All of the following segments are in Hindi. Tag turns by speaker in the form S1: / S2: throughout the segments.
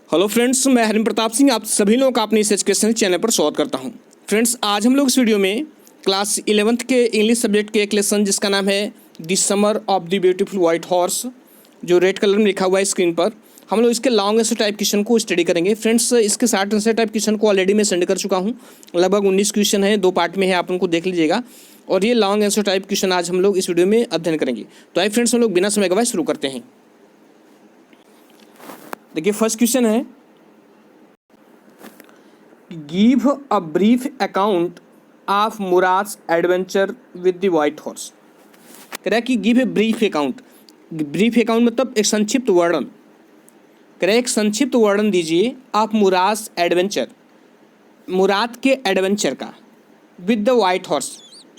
S1: हेलो फ्रेंड्स, मैं हरिम प्रताप सिंह आप सभी लोगों का अपने इस एजुकेशनल चैनल पर स्वागत करता हूं। फ्रेंड्स, आज हम लोग इस वीडियो में क्लास 11th के इंग्लिश सब्जेक्ट के एक लेसन जिसका नाम है the summer of the beautiful white horse, जो रेड कलर में लिखा हुआ है स्क्रीन पर, हम लोग इसके लॉन्ग आंसर टाइप क्वेश्चन को स्टडी करेंगे। फ्रेंड्स, इसके शॉर्ट आंसर टाइप क्वेश्चन को ऑलरेडी मैं सेंड कर चुका हूँ। लगभग 19 क्वेश्चन है, 2 पार्ट में है, आप उनको देख लीजिएगा। और ये लॉन्ग आंसर टाइप क्वेश्चन आज हम लोग इस वीडियो में अध्ययन करेंगे। तो आइए फ्रेंड्स, हम लोग बिना समय गवाए शुरू करते हैं। देखिए, फर्स्ट क्वेश्चन है, give a brief account of Mourad's adventure with the white horse. कह रहा है कि give a brief account. Brief account मतलब एक संक्षिप्त वर्णन। कह रहा है एक संक्षिप्त वर्णन दीजिए आप मुराद्स एडवेंचर, मुराद के एडवेंचर का, विद द वाइट हॉर्स,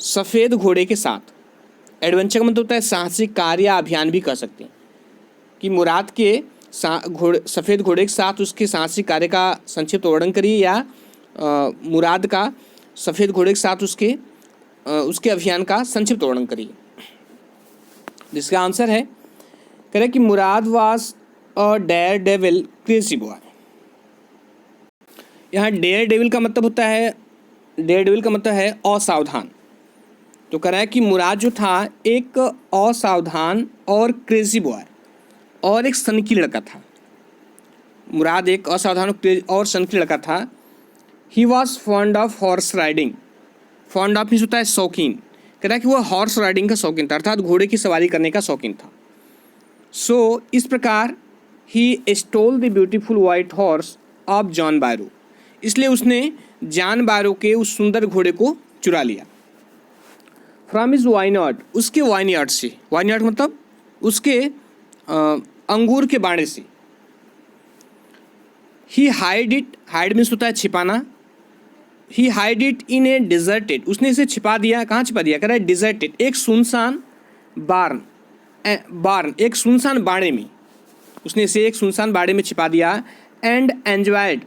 S1: सफ़ेद घोड़े के साथ। एडवेंचर का मतलब होता है साहसिक कार्य या अभियान भी कह सकते हैं, कि मुराद के सफ़ेद घोड़े के साथ उसके साहसिक कार्य का संक्षिप्त वर्णन करिए, या मुराद का सफ़ेद घोड़े के साथ उसके अभियान का संक्षिप्त वर्णन करिए। जिसका आंसर है, कह रहे कि Mourad was a daredevil crazy boy. यहाँ डेयर डेविल का मतलब होता है, डेयर डेविल का मतलब है असावधान। तो कह रहा है कि मुराद जो था एक असावधान और क्रेजी बॉय और एक सनकी लड़का था। मुराद एक असावधान और सनकी लड़का था। He was fond of horse riding. Fond of means होता है शौकीन। कह रहा है कि वह हॉर्स राइडिंग का शौकीन था, अर्थात घोड़े की सवारी करने का शौकीन था। सो इस प्रकार he stole the beautiful white horse of John Byro. इसलिए उसने जॉन बायरो के उस सुंदर घोड़े को चुरा लिया। फ्रॉम इज वाइनयार्ड, उसके वाइनयार्ड से। वाइनयार्ड मतलब उसके अंगूर के बाड़े से। He hide it, hide means होता है छिपाना। He hide it in a deserted, उसने इसे छिपा दिया। कहाँ छिपा दिया? कह रहा है डिजर्टेड, एक सुनसान बार्न, बार्न एक सुनसान बाड़े में। उसने इसे एक सुनसान बाड़े में छिपा दिया। And enjoyed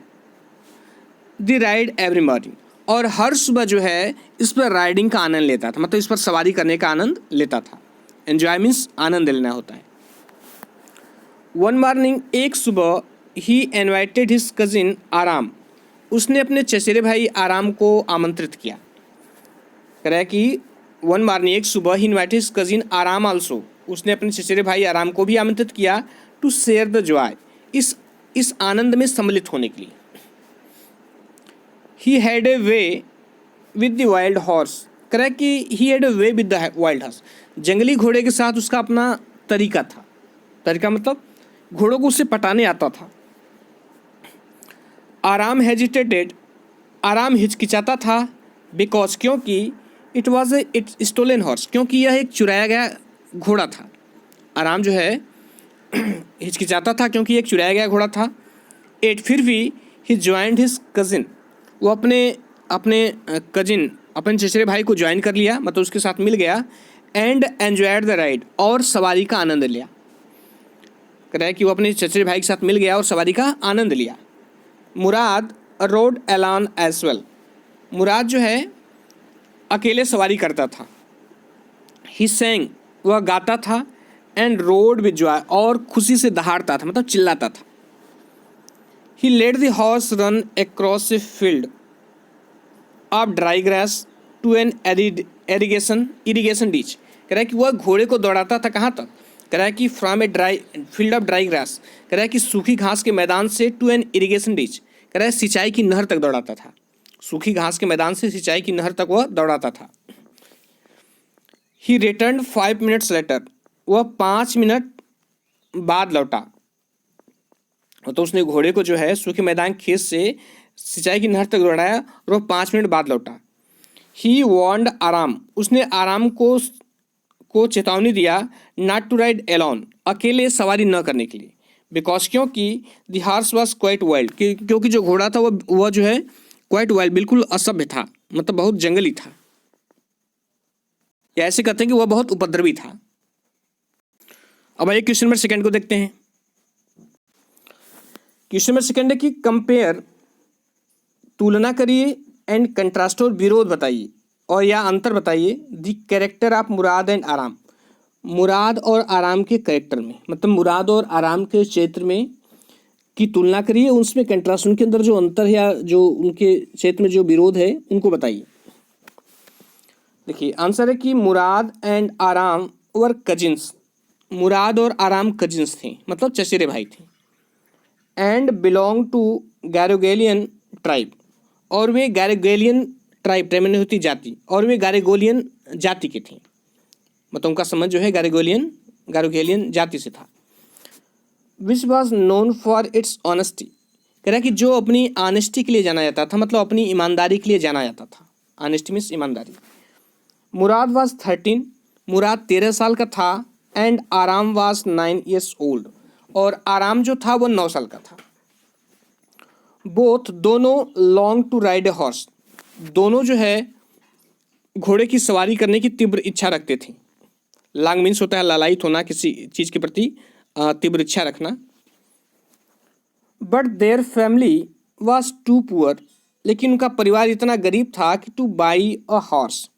S1: the ride every morning, और हर सुबह जो है इस पर राइडिंग का आनंद लेता था, मतलब इस पर सवारी करने का आनंद लेता था। एंजॉय मीन्स आनंद लेना होता है। वन मॉर्निंग, एक सुबह, ही इनवाइटेड हिज कजिन आराम, उसने अपने चचेरे भाई आराम को आमंत्रित किया। कह रहा है कि वन मॉर्निंग, एक सुबह, ही इनवाइटेड हिज कजिन आराम आल्सो, उसने अपने चचेरे भाई आराम को भी आमंत्रित किया। टू शेयर द जॉय, इस आनंद में सम्मिलित होने के लिए। He had a way with the wild horse. कह रहा है कि he had a way with the wild horse, जंगली घोड़े के साथ उसका अपना तरीका था। तरीका मतलब घोड़ों को उससे पटाने आता था। आराम हेजिटेटेड, आराम हिचकिचाता था। बिकॉज, क्योंकि it was a stolen horse, क्योंकि यह एक चुराया गया घोड़ा था। आराम जो है हिचकिचाता था क्योंकि एक चुराया गया घोड़ा था। एट, फिर भी ही ज्वाइंड हिज कजिन, वो अपने कजिन, अपने चचेरे भाई को ज्वाइन कर लिया, मतलब उसके साथ मिल गया। एंड एंजॉयड द राइड, और सवारी का आनंद लिया। कह रहा है कि वो अपने चचेरे भाई के साथ मिल गया और सवारी का आनंद लिया। मुराद रोड एलॉन एज वेल, मुराद जो है अकेले सवारी करता था। ही सेंग, वह गाता था। एंड रोड विद जॉय, और खुशी से दहाड़ता था, मतलब चिल्लाता था। He let the horse run across a field of dry grass to an irrigation ditch. कह रहा है कि वह घोड़े को दौड़ाता था कहाँ तक? कह रहा है कि from a dry field of dry grass, कह रहा है कि सूखी घास के मैदान से टू एन इरिगेशन डीच, कह रहा है सिंचाई की नहर तक दौड़ाता था। सूखी घास के मैदान से सिंचाई की नहर तक वह दौड़ाता था। ही रिटर्न 5 मिनट्स लेटर, वह 5 मिनट बाद लौटा। तो उसने घोड़े को जो है सूखे मैदान खेत से सिंचाई की नहर तक दौड़ाया और वह 5 मिनट बाद लौटा। ही वार्नड आराम, उसने आराम को चेतावनी दिया। नॉट टू राइड एलोन, अकेले सवारी न करने के लिए। बिकॉज, क्योंकि the horse was quite wild, क्योंकि जो घोड़ा था वह जो है क्वाइट वाइल्ड, बिल्कुल असभ्य था, मतलब बहुत जंगली था, या ऐसे कहते हैं कि वह बहुत उपद्रवी था। अब आइए क्वेश्चन नंबर सेकंड को देखते हैं। क्वेश्चन नंबर सेकंड है कि कंपेयर, तुलना करिए, एंड कंट्रास्ट और विरोध बताइए और या अंतर बताइए the character of Murad and आराम, मुराद और आराम के कैरेक्टर में, मतलब मुराद और आराम के चरित्र में की तुलना करिए, उसमें कंट्रास्ट, उनके अंदर जो अंतर है या जो उनके क्षेत्र में जो विरोध है उनको बताइए। देखिए आंसर है कि मुराद एंड आराम वर कजिन्स। मुराद और आराम कजिन्स थे, मतलब चचेरे भाई थे। एंड बिलोंग टू गैरोगेलियन ट्राइब, और वे गैरोगेलियन ट्राइब मैंने होती जाति, और वे गैरोगोलियन जाति के थे, मतलब उनका संबंध जो है गैरोगेलियन जाति से था। Which was known for its honesty, कह रहा है कि जो अपनी ऑनेस्टी के लिए जाना जाता था, मतलब अपनी ईमानदारी के लिए जाना जाता था। ऑनेस्टी मीन्स ईमानदारी। मुराद वाज 13, मुराद 13 साल का था। एंड आराम वाज 9 years ओल्ड, और आराम जो था वो 9 साल का था। बोथ दोनों long to ride a horse, दोनों जो है घोड़े की सवारी करने की तीव्र इच्छा रखते थे। लॉन्ग मीन्स होता है लालायित होना, किसी चीज़ के प्रति तीव्र इच्छा रखना। But their family was too poor, लेकिन उनका परिवार इतना गरीब था कि टू बाई अ हॉर्स,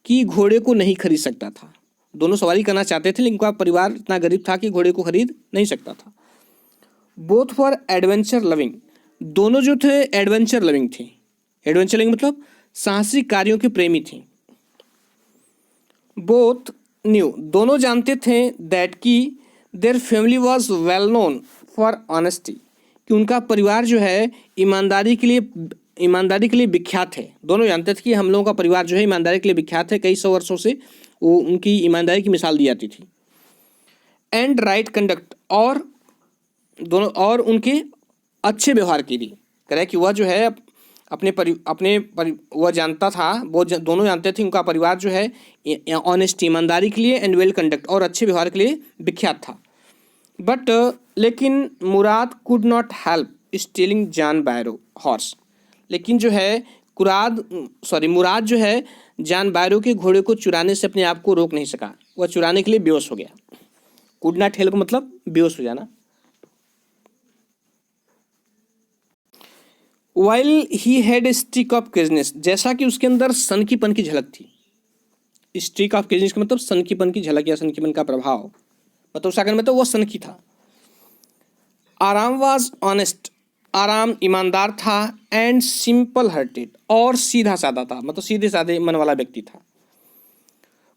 S1: कि घोड़े को नहीं खरीद सकता था। दोनों सवारी करना चाहते थे, लेकिन उनका परिवार इतना गरीब था कि घोड़े को खरीद नहीं सकता था। बोथ फॉर एडवेंचर लविंग, दोनों जो थे एडवेंचर लविंग थे। एडवेंचर लविंग मतलब साहसिक कार्यों के प्रेमी थे। बोथ न्यू, दोनों जानते थे दैट कि their family was well known for honesty, कि उनका परिवार जो है ईमानदारी के लिए विख्यात है। दोनों जानते थे कि हम लोगों का परिवार जो है ईमानदारी के लिए विख्यात है, कई सौ वर्षों से वो उनकी ईमानदारी की मिसाल दी जाती थी। एंड राइट कंडक्ट, और दोनों और उनके अच्छे व्यवहार के लिए, कह कि वह जो है वह जानता था, दोनों जानते थे उनका परिवार जो है ऑनेस्ट ईमानदारी के लिए, एंड वेल कंडक्ट और अच्छे व्यवहार के लिए विख्यात था। बट लेकिन Mourad could not help stealing John Byro horse, लेकिन जो है मुराद जो है जॉन बायरो के घोड़े को चुराने से अपने आप को रोक नहीं सका, वह चुराने के लिए बेहोश हो गया। कुड नॉट हेल्प मतलब बेहोश हो जाना। While he had streak of craziness, जैसा कि उसके अंदर सनकीपन की झलक थी। स्ट्रीक ऑफ क्रेजीनेस का मतलब सनकीपन की झलक या सनकीपन का प्रभाव, मतलब उसका कहना मतलब वो सनकी था। आराम वाज ऑनेस्ट, आराम ईमानदार था। एंड सिंपल हार्टेड, और सीधा साधा था, मतलब सीधे साधे मन वाला व्यक्ति था।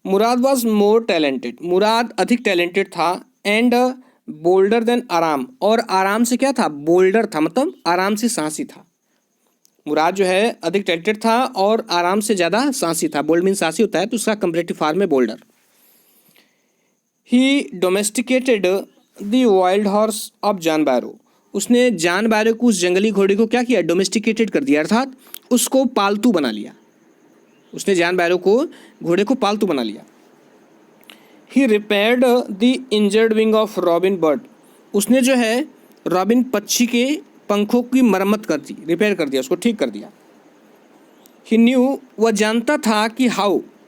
S1: मुराद वाज मोर टैलेंटेड, मुराद अधिक टैलेंटेड था। एंड बोल्डर देन आराम, और आराम से क्या था, बोल्डर था, मतलब आराम से साहसी था। मुराद जो है अधिक टैलेंटेड था और आराम से ज़्यादा साहसी था। बोल्ड मीन साहसी होता है, तो उसका कंपैरेटिव फॉर्म है bolder. He domesticated the wild horse of John Byro, उसने जॉन बायरो को, उस जंगली घोड़े को क्या किया, डोमेस्टिकेटेड कर दिया, अर्थात उसको पालतू बना लिया। उसने जॉन बायरो को, घोड़े को पालतू बना लिया। He repaired the injured wing of robin bird, उसने जो है रॉबिन पक्षी के पंखों की मरम्मत कर दी, रिपेयर कर दिया, उसको ठीक कर दिया। ही न्यू, वह जानता था कि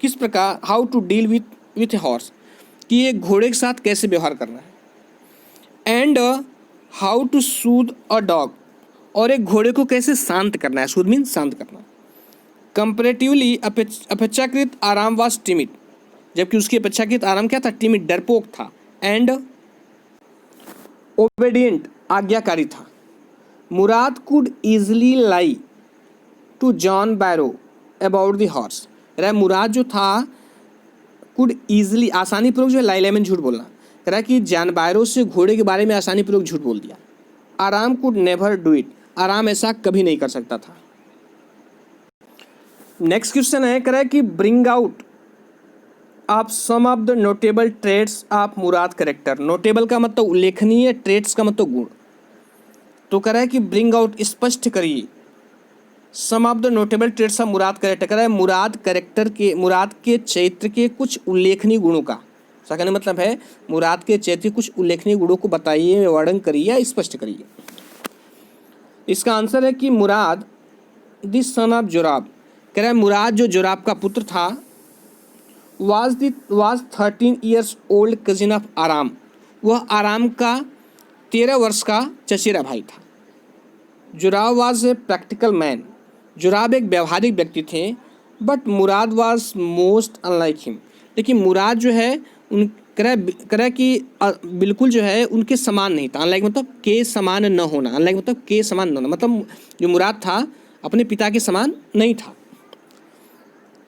S1: किस प्रकार, how to deal with a horse, कि एक घोड़े के साथ कैसे व्यवहार करना है। And how to soothe a dog, और एक घोड़े को कैसे शांत करना है। सूद मीन शांत करना। कंपैरेटिवली अपेक्षाकृत आराम वाज टिमिड, जबकि उसकी अपेक्षाकृत आराम क्या था, टिमिड, डरपोक था। एंड ओबेडिएंट, आज्ञाकारी था। Mourad could easily lie to John Byro about the horse, Mourad जो था कुड ईजिली, आसानी पूर्वक जो है लाई में झूठ बोलना, कह रहा है कि जॉन बायरो से घोड़े के बारे में आसानी पूर्वक झूठ बोल दिया। आराम कुड नेवर डू इट, आराम ऐसा कभी नहीं कर सकता था। नेक्स्ट क्वेश्चन है, कह रहा है कि bring out of some of the notable traits of Mourad character. Notable का मतलब उल्लेखनीय, ट्रेड्स का मतलब गुण। तो कह रहा है कि ब्रिंग आउट, स्पष्ट करिए, some of the notable traits of Mourad character, कह रहा है मुराद के चरित्र के कुछ उल्लेखनीय गुणों का। इसका कहने मतलब है मुराद के चरित्र कुछ उल्लेखनीय गुणों को बताइए, वर्णन करिए या स्पष्ट करिए। इसका आंसर है कि मुराद द सन ऑफ जोराब, कह रहा है मुराद जो जोराब का पुत्र था, was 13 years old cousin of आराम, वह आराम का 13 वर्ष का चचेरा भाई था। जोराब वाज ए प्रैक्टिकल मैन, जोराब एक व्यवहारिक व्यक्ति थे। But Murad was most unlike him, लेकिन मुराद जो है कह रहा है कि बिल्कुल जो है उनके समान नहीं था। अनलाइक मतलब के समान न होना, अनलाइक मतलब के समान न होना, मतलब जो मुराद था अपने पिता के समान नहीं था।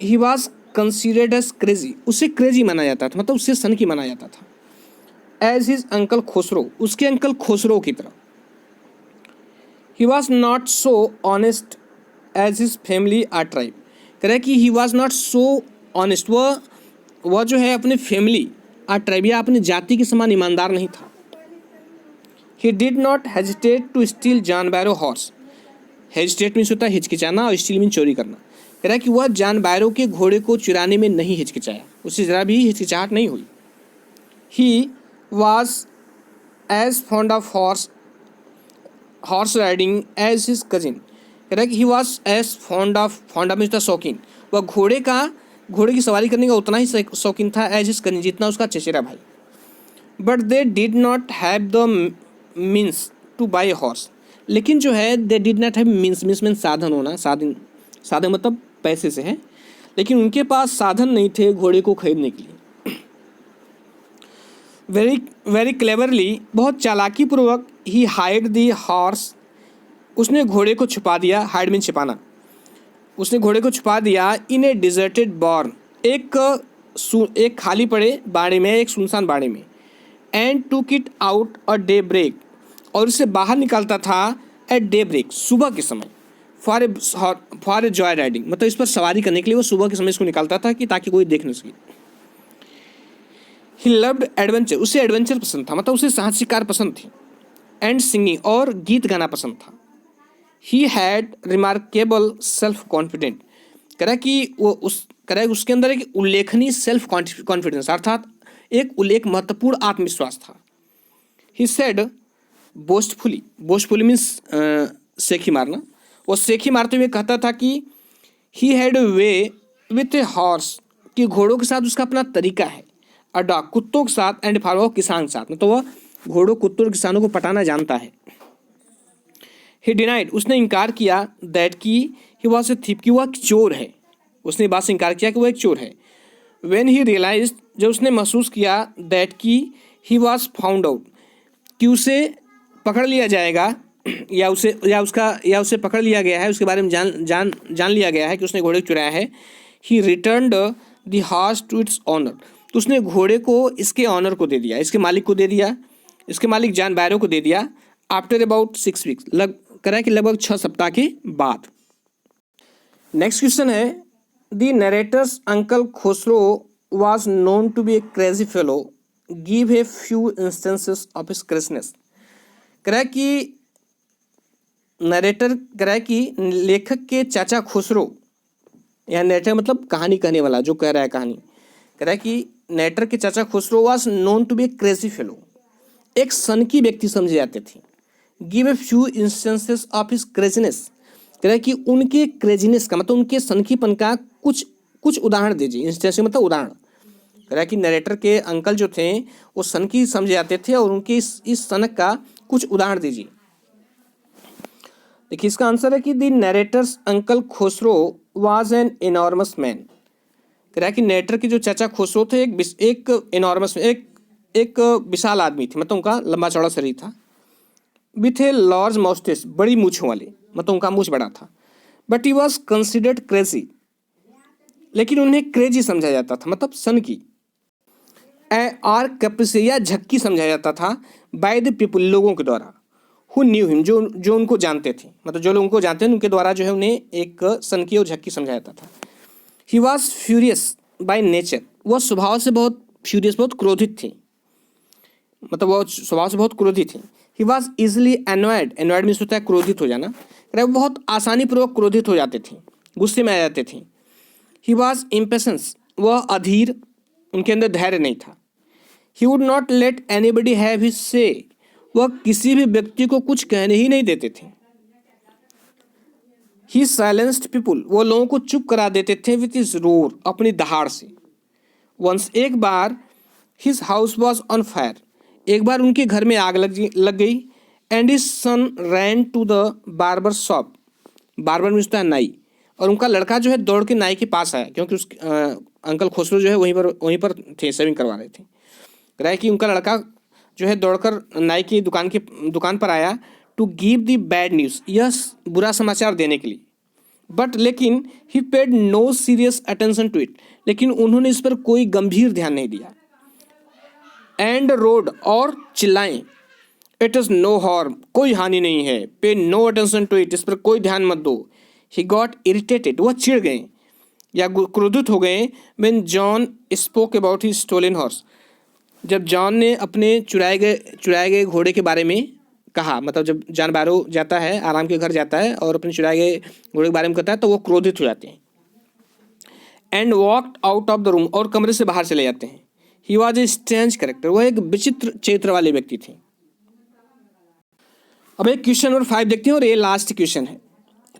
S1: He was considered as crazy, उसे क्रेजी माना जाता था, मतलब उससे सन की माना जाता था। एज हिज अंकल खुसरो, उसके अंकल खुसरो की तरह। He was not so honest as his family or tribe, कह रहा है कि he was not so honest, वह जो है अपने फैमिली आर ट्राइब या अपनी जाति के समान ईमानदार नहीं था। He did not hesitate to steal John Byro horse, hesitate means होता है हिचकिचाना और स्टील मीन चोरी करना। कह रहा है कि वह जॉन बैरो के घोड़े को चुराने में नहीं हिचकिचाया, उससे जरा भी हिचकिचाहट नहीं हुई। He was as fond of horse riding as his cousin, कह रहा है कि he was as fond of means शौकीन, वह घोड़े की सवारी करने का उतना ही शौकीन था एज हिज कजिन, जितना उसका चचेरा भाई। But they did not have the means two by horse, लेकिन जो है they did not have means साधन होना, साधन मतलब पैसे से है, लेकिन उनके पास साधन नहीं थे घोड़े को खरीदने के लिए। वेरी क्लेवरली, बहुत चालाकी पूर्वक, ही हाइड दी हॉर्स, उसने घोड़े को छुपा दिया, हाइड मीन छिपाना, उसने घोड़े को छुपा दिया इन ए डिजर्टेड बॉर्न, एक खाली पड़े बाड़े में, एक सुनसान बाड़े में। And took it out a day break, और उसे बाहर निकालता था एट डे ब्रेक, सुबह के समय, फॉर ए जॉय राइडिंग, मतलब इस पर सवारी करने के लिए वो सुबह के समय इसको निकालता था कि ताकि कोई देख न सके। ही लव्ड एडवेंचर, उसे एडवेंचर पसंद था, मतलब उसे साहस शिकार पसंद थी। एंड सिंगिंग, और गीत गाना पसंद था। He had remarkable self confident, कह रहा कि उसके अंदर एक उल्लेखनीय सेल्फ कॉन्फिडेंस अर्थात एक महत्वपूर्ण आत्मविश्वास था। ही सेड बोस्टफुली मीन्स सेखी मारना, वो सेखी मारते हुए कहता था कि he had way with a horse, कि घोड़ों के साथ उसका अपना तरीका है, और डॉग कुत्तों के साथ, एंड फार्मर किसान के साथ, मतलब वह घोड़ों कुत्तों और किसानों को पटाना जानता है। ही डिनाइड, उसने इनकार किया दैट कि ही वॉज ए थीप, कि वह एक चोर है, उसने बात से इनकार किया कि वह एक चोर है। व्हेन ही रियलाइज, जब उसने महसूस किया दैट कि ही वॉज फाउंड आउट, कि उसे पकड़ लिया जाएगा, या उसे पकड़ लिया गया है, उसके बारे में जान लिया गया है कि उसने घोड़े को चुराया है। He returned the horse to its owner, तो उसने घोड़े को इसके ऑनर को दे दिया, इसके मालिक को दे दिया, इसके मालिक जॉन बैरो को दे दिया। आफ्टर अबाउट 6 वीक्स, कह रहा है कि लगभग 6 सप्ताह के बाद। नेक्स्ट क्वेश्चन है, the narrator's uncle Khosrove was known to be a crazy fellow, give a few instances of his craziness. कह रहा है कि नरेटर, कह रहा है कि लेखक के चाचा खुसरो, या नरेटर मतलब कहानी कहने वाला जो कह रहा है कहानी, कह रहा है कि नरेटर के चाचा Khosrove was known to be a crazy fellow, एक सनकी व्यक्ति समझे जाते थे। Give a few instances of his craziness, कह रहा है कि उनके क्रेजीनेस का मतलब उनके सनकीपन का कुछ उदाहरण दीजिए। इंस्टेंस मतलब उदाहरण, कह रहा है कि नरेटर के अंकल जो थे वो सनकी समझे जाते थे, और उनके इस सनक का कुछ उदाहरण दीजिए। देखिए इसका आंसर है कि the narrator's uncle Khusro was an enormous man, कह रहा है कि नरेटर के जो चाचा खुसरो थे एक एनॉर्मस, एक विशाल आदमी थे, मतलब उनका लंबा चौड़ा शरीर था। विथ ए लार्ज माउस्टेस, बड़ी मूछों वाले, मतलब उनका मूछ बड़ा था। But he was considered crazy, लेकिन उन्हें क्रेजी समझा जाता था, मतलब सन की। और कैप्रिसिया, झक्की समझा जाता था बाय द पीपल, लोगों के द्वारा। हु न्यू हिम, जो उनको जानते थे, मतलब जो लोग उनको जानते हैं उनके द्वारा जो है उन्हें एक सनकी और झक्की समझा जाता था। He was furious by nature, वह स्वभाव से बहुत फ्यूरियस, बहुत क्रोधित थी, मतलब वह स्वभाव से बहुत क्रोधित थी। He was easily annoyed means होता है क्रोधित हो जाना, वो बहुत आसानी पूर्वक क्रोधित हो जाते थे, गुस्से में आ जाते थे। ही वॉज इम्पेशेंस, वह अधीर, उनके अंदर धैर्य नहीं था। He would not let anybody have his से, वह किसी भी व्यक्ति को कुछ कहने ही नहीं देते थे। ही साइलेंस्ड पीपुल, वो लोगों को चुप करा देते थे विथ हिज रोर, अपनी दहाड़ से। वंस, एक बार, his house was on fire, एक बार उनके घर में आग लग गई। And his son ran to the barber shop, barber means है नाई, और उनका लड़का जो है दौड़ के नाई के पास आया, क्योंकि अंकल खुसरो जो है वहीं पर थे, शेविंग करवा रहे थे। कह रहा है कि उनका लड़का जो है दौड़कर नाई की दुकान पर आया to give the bad news, यह बुरा समाचार देने के लिए। बट लेकिन he paid no serious attention to it, लेकिन उन्होंने इस पर कोई गंभीर ध्यान नहीं दिया। एंड रोड, और चिल्लाएं, इट इज़ नो हार्म, कोई हानि नहीं है, पे नो अटेंशन टू इट, इस पर कोई ध्यान मत दो। ही गॉट इरिटेटेड, वह चिढ़ गए या क्रोधित हो गए। When John spoke about his stolen horse, जब जॉन ने अपने चुराए गए घोड़े के बारे में कहा, मतलब जब जॉन बैरो जाता है, आराम के घर जाता है और अपने चुराए गए घोड़े के बारे में कहता है तो वो क्रोधित हो जाते हैं। And walked out of the room, और कमरे से बाहर चले जाते हैं। He was a strange character, वह एक विचित्र चरित्र वाले व्यक्ति थे। अब एक क्वेश्चन नंबर 5 देखते हैं और ये लास्ट क्वेश्चन है,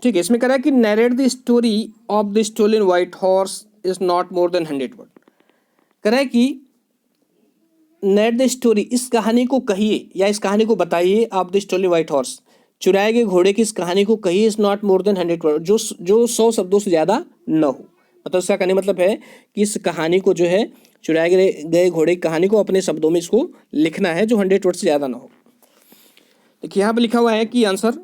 S1: ठीक है। इसमें कह रहा है कि narrate the story of the stolen white horse is not more than 100 word. कह रहा है कि नरेट द स्टोरी, इस कहानी को कहिए या इस कहानी को बताइए, of the stolen white horse, चुराए गए घोड़े की इस कहानी को कहिए, is not more than 100 word, जो 100 शब्दों से ज़्यादा न हो। मतलब इसका कहने मतलब है कि इस कहानी को जो है चुराए गए घोड़े की कहानी को अपने शब्दों में इसको लिखना है जो 100 वर्ड से ज़्यादा ना हो। देखिए यहाँ पर लिखा हुआ है कि आंसर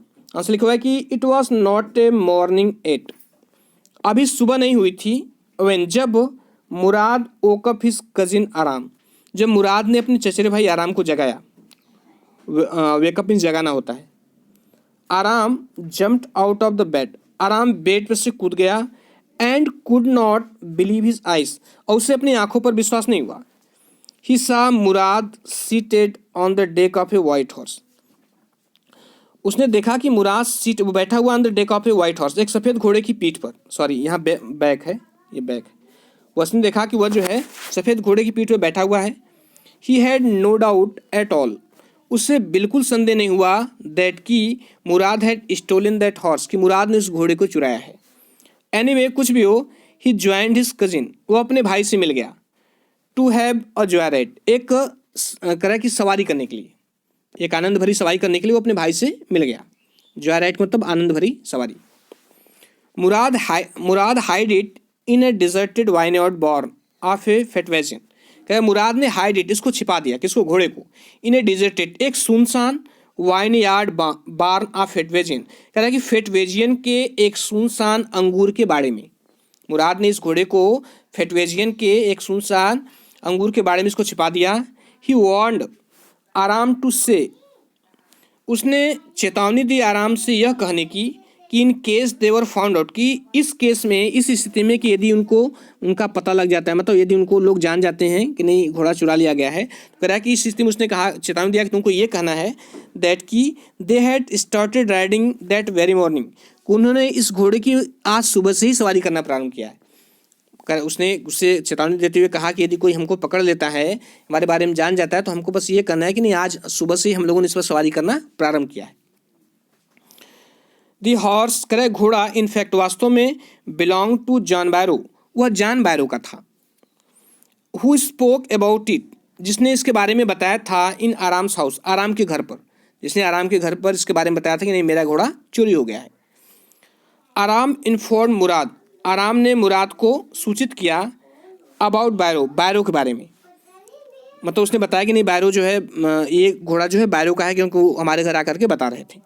S1: लिखा हुआ है कि it was not a morning 8, अभी सुबह नहीं हुई थी। व्हेन, जब मुराद ओकअप हिज कजिन आराम, जब मुराद ने अपने चचेरे भाई आराम को जगाया। वेकअप मीन्स जगाना होता है। आराम jumped out of the bed, आराम बेड पर से कूद गया। And could not believe his eyes, और उसे अपनी आंखों पर विश्वास नहीं हुआ। He saw Murad seated on the deck of a white horse, उसने देखा कि मुराद वो बैठा हुआ on the deck of a white horse, एक सफ़ेद घोड़े की पीठ पर। सॉरी, यहाँ बैक है, ये बैक है। उसने देखा कि वह जो है सफ़ेद घोड़े की पीठ पर बैठा हुआ है। He had no doubt at all, उससे बिल्कुल संदेह नहीं हुआ दैट कि Mourad had stolen that horse, कि मुराद ने उस घोड़े को चुराया है। एनीवे, कुछ भी हो, ही ज्वाइंड हिज कजिन, वो अपने भाई से मिल गया। टू हैव अ जॉयराइड, एक तरह की सवारी करने के लिए, एक आनंद भरी सवारी करने के लिए वो अपने भाई से मिल गया। जॉयराइड मतलब आनंद भरी सवारी। Murad hide it in a deserted vineyard born of a फेटवेजियन, क्या मुराद ने हाइड इट, इसको छिपा दिया, किसको, घोड़े को, इन ए डिजर्टेड, एक सुनसान वाइनयार्ड बार्न ऑफ फेटवेजियन, कह रहा है कि फेटवेजियन के एक सुनसान अंगूर के बाड़े में। मुराद ने इस घोड़े को फेटवेजियन के एक सुनसान अंगूर के बाड़े में इसको छिपा दिया। ही वार्नड आराम टू से, उसने चेतावनी दी आराम से यह कहने की कि in case they found out, कि इस केस में, इस स्थिति में कि यदि उनका पता लग जाता है, मतलब यदि उनको लोग जान जाते हैं कि नहीं घोड़ा चुरा लिया गया है, तो कह रहा है कि इस स्थिति में उसने कहा, चेतावनी दिया कि तुमको ये कहना है दैट कि they had started riding that very morning, उन्होंने इस घोड़े की आज सुबह से ही सवारी करना प्रारंभ किया है। उसने उससे चेतावनी देते हुए कहा कि यदि कोई हमको पकड़ लेता है, हमारे बारे में जान जाता है, तो हमको बस ये करना है कि नहीं आज सुबह से ही हम लोगों ने इस पर सवारी करना प्रारंभ किया है। दी हॉर्स, करे घोड़ा, इनफैक्ट वास्तव में, बिलोंग टू जॉन बैरो, वह जॉन बैरो का था। हु स्पोक अबाउट इट, जिसने इसके बारे में बताया था, इन आराम्स हाउस, आराम के घर पर, जिसने आराम के घर पर इसके बारे में बताया था कि नहीं मेरा घोड़ा चोरी हो गया है। आराम इन्फॉर्म मुराद, आराम ने मुराद को सूचित किया अबाउट बैरो के बारे में, मतलब उसने बताया कि नहीं बैरो जो है, ये घोड़ा जो है बैरो का है, क्योंकि वो हमारे घर आकर के बता रहे थे।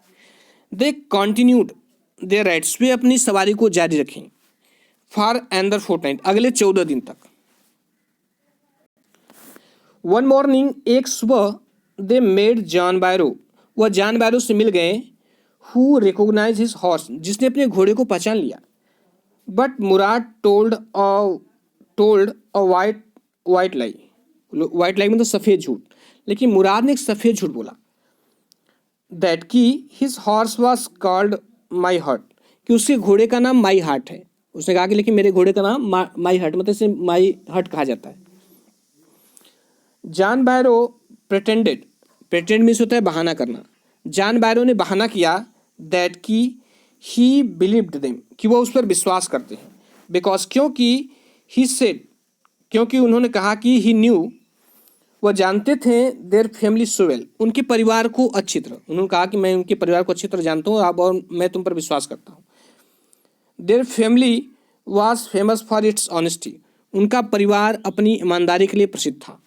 S1: दे कॉन्टिन्यूड देयर राइड्स, वे अपनी सवारी को जारी रखें। फॉर एंदर फोर्टनाइट, अगले 14 दिन तक। वन मॉर्निंग, एक सुबह, दे मेड जॉन बैरो, वह जॉन बैरो से मिल गए। हु रिकॉग्नाइज हिज हॉर्स, जिसने अपने घोड़े को पहचान लिया। But Murad told a white lie, white lie मतलब सफ़ेद झूठ, लेकिन मुराद ने एक सफ़ेद झूठ बोला। दैट कि his horse was called my heart, कि उसके घोड़े का नाम माई हार्ट है। उसने कहा कि लेकिन मेरे घोड़े का नाम माई हार्ट, मतलब इसे माई हार्ट कहा जाता है। जॉन बैरो प्रेटेंडेड, प्रेटेंड मीन्स होता है बहाना करना। जॉन बैरो ने बहाना किया दैट कि ही बिलीव्ड देम, कि वो उस पर विश्वास करते हैं। बिकॉज, क्योंकि, ही सेड, क्योंकि उन्होंने कहा कि ही न्यू, वह जानते थे, देयर फैमिली सो वेल, उनके परिवार को अच्छी तरह, उन्होंने कहा कि मैं उनके परिवार को अच्छी तरह जानता हूँ अब, और मैं तुम पर विश्वास करता हूँ। Their family was famous for its honesty, उनका परिवार अपनी ईमानदारी के लिए प्रसिद्ध था।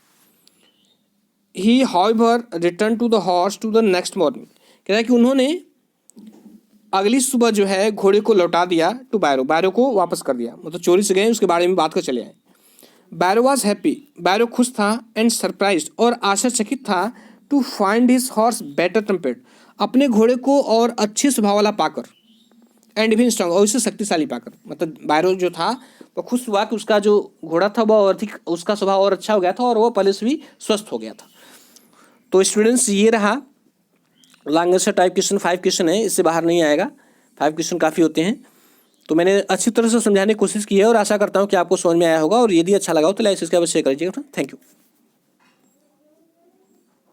S1: He however return to the horse to the next morning, कह रहा है कि उन्होंने अगली सुबह जो है घोड़े को लौटा दिया टू बैरो, बैरो को वापस कर दिया, मतलब चोरी से गए उसके बारे में बात कर चले आए। बैरो वॉज हैप्पी, बैरो खुश था, एंड सरप्राइज और आश्चर्यचकित था, to find his horse better tempered, अपने घोड़े को और अच्छे स्वभाव वाला पाकर, एंड भी स्ट्रांग और उससे शक्तिशाली पाकर, मतलब बैरो जो था वो खुश हुआ कि उसका जो घोड़ा था वो और अधिक, उसका स्वभाव और अच्छा हो गया था और वो पहले से भी स्वस्थ हो गया था। तो स्टूडेंट्स ये रहा long answer type question, 5 question है, इससे बाहर नहीं आएगा, 5 क्वेश्चन काफ़ी होते हैं। तो मैंने अच्छी तरह से समझाने की कोशिश की है और आशा करता हूँ कि आपको समझ में आया होगा, और यदि अच्छा लगा हो तो लाइक सब्सक्राइब शेयर करिएगा। Thank you.